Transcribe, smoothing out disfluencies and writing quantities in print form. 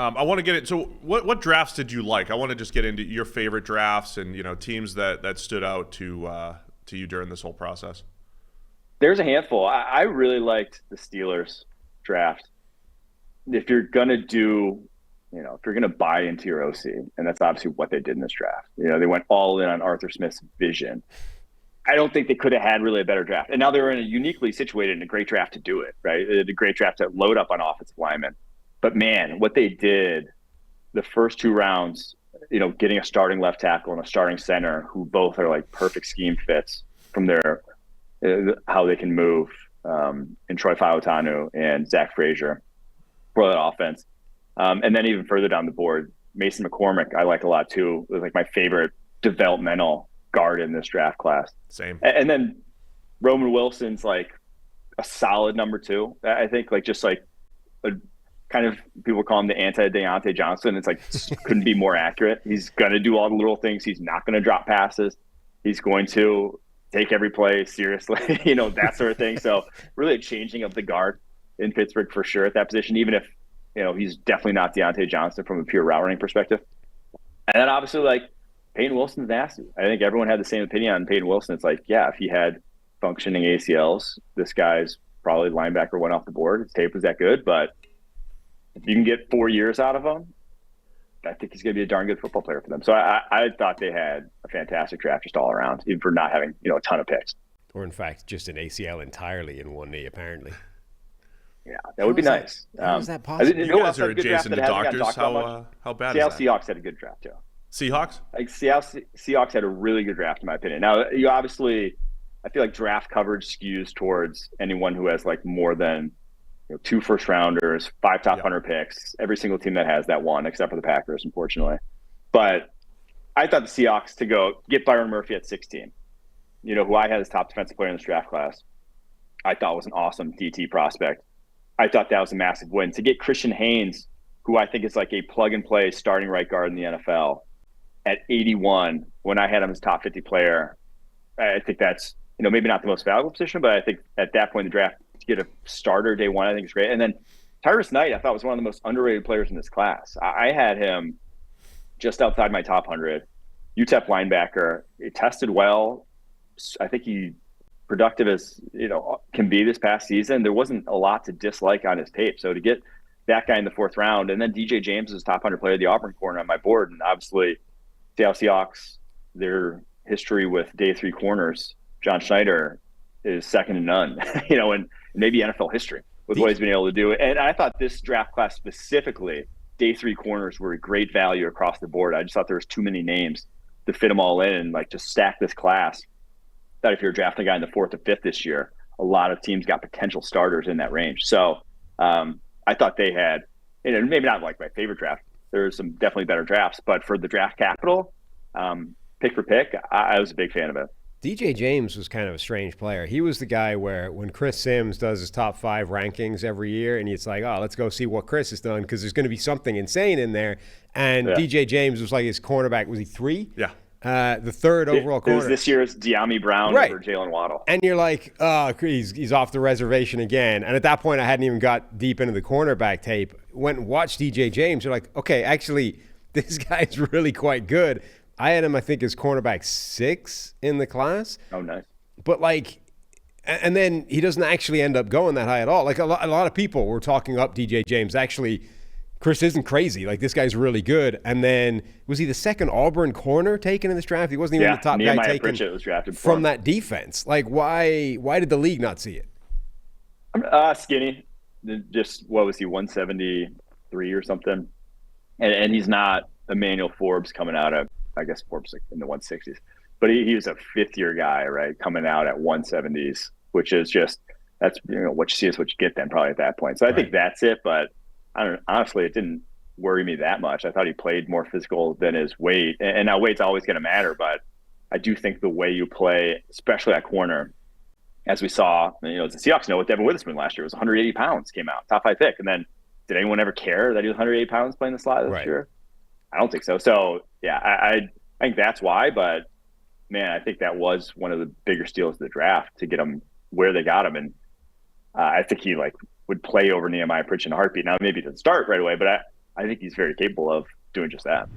I want to get it. So what drafts did you like? I want to just get into your favorite drafts and, teams that stood out to you during this whole process. There's a handful. I really liked the Steelers draft. If you're going to if you're going to buy into your OC, and that's obviously what they did in this draft, they went all in on Arthur Smith's vision. I don't think they could have had really a better draft. And now they were uniquely situated in a great draft to do it, right? They had a great draft to load up on offensive linemen. But man, what they did the first 2 rounds, getting a starting left tackle and a starting center who both are like perfect scheme fits from their how they can move in Troy Fautanu and Zach Frazier for that offense. And then even further down the board, Mason McCormick, I like a lot too. It was like my favorite developmental guard in this draft class. Same. And then Roman Wilson's like a solid number 2. I think just like a kind of, people call him the anti-Deontay Johnson. It's like, couldn't be more accurate. He's going to do all the little things. He's not going to drop passes. He's going to take every play seriously, that sort of thing. So really a changing of the guard in Pittsburgh for sure at that position, even if, he's definitely not Deontay Johnson from a pure route running perspective. And then obviously Peyton Wilson's nasty. I think everyone had the same opinion on Peyton Wilson. It's like, yeah, if he had functioning ACLs, this guy's probably linebacker went off the board. His tape was that good, but if you can get 4 years out of him, I think he's going to be a darn good football player for them. So I thought they had a fantastic draft just all around, even for not having, a ton of picks. Or in fact, just an ACL entirely in one knee, apparently. Yeah, that would be nice. How is that possible? You guys are adjacent to doctors. How bad is that? Seattle Seahawks had a good draft, too. Seahawks? Seahawks had a really good draft, in my opinion. Now, you obviously, I feel like draft coverage skews towards anyone who has more than 2 first-rounders, 5 top 100 picks. Every single team that has that one, except for the Packers, unfortunately. But I thought the Seahawks to go get Byron Murphy at 16, who I had as top defensive player in this draft class, I thought was an awesome DT prospect. I thought that was a massive win. To get Christian Haynes, who I think is like a plug-and-play starting right guard in the NFL, at 81, when I had him as top 50 player, I think that's, maybe not the most valuable position, but I think at that point in the draft, to get a starter day one, I think is great. And then Tyrus Knight, I thought was one of the most underrated players in this class. I had him just outside my top 100. UTEP linebacker. He tested well. I think he productive as can be this past season. There wasn't a lot to dislike on his tape. So to get that guy in the 4th round, and then DJ James is top 100 player of the Auburn corner on my board, and obviously Seattle Seahawks, their history with day 3 corners, John Schneider is second to none. And maybe NFL history with what he's been able to do. And I thought this draft class specifically, day 3 corners were a great value across the board. I just thought there was too many names to fit them all in and just stack this class. That if you're drafting a guy in the 4th or 5th this year, a lot of teams got potential starters in that range. So I thought they had, maybe not my favorite draft. There's some definitely better drafts, but for the draft capital, pick for pick, I was a big fan of it. DJ James was kind of a strange player. He was the guy where when Chris Sims does his top 5 rankings every year, and it's like, oh, let's go see what Chris has done because there's going to be something insane in there. And DJ James was like his cornerback. Was he 3? Yeah. The 3rd overall corner. It was this year's De'Ami Brown over Jalen Waddle. And you're like, oh, he's off the reservation again. And at that point, I hadn't even got deep into the cornerback tape. Went and watched DJ James. You're like, okay, actually, this guy's really quite good. I had him, I think, as cornerback 6 in the class. Oh, nice. But and then he doesn't actually end up going that high at all. A lot of people were talking up DJ James. Actually, Chris isn't crazy. This guy's really good. And then, was he the 2nd Auburn corner taken in this draft? He wasn't even the top guy taken was drafted from that defense. Why did the league not see it? Skinny. Just, what was he, 173 or something? And he's not Emmanuel Forbes coming out of, I guess Forbes in the 160s. But he was a 5th-year guy, right, coming out at 170s, which is just, that's, what you see is what you get then probably at that point. So I think that's it, but honestly, it didn't worry me that much. I thought he played more physical than his weight. And now weight's always going to matter, but I do think the way you play, especially at corner, as we saw, the Seahawks know with Devin Witherspoon last year, was 180 pounds, came out, top 5 pick. And then did anyone ever care that he was 180 pounds playing the slot this year? I don't think so. So, yeah, I think that's why. But, man, I think that was one of the bigger steals of the draft to get him where they got him. And I think he, would play over Nehemiah Pritchett in a heartbeat. Now, maybe he didn't start right away, but I think he's very capable of doing just that.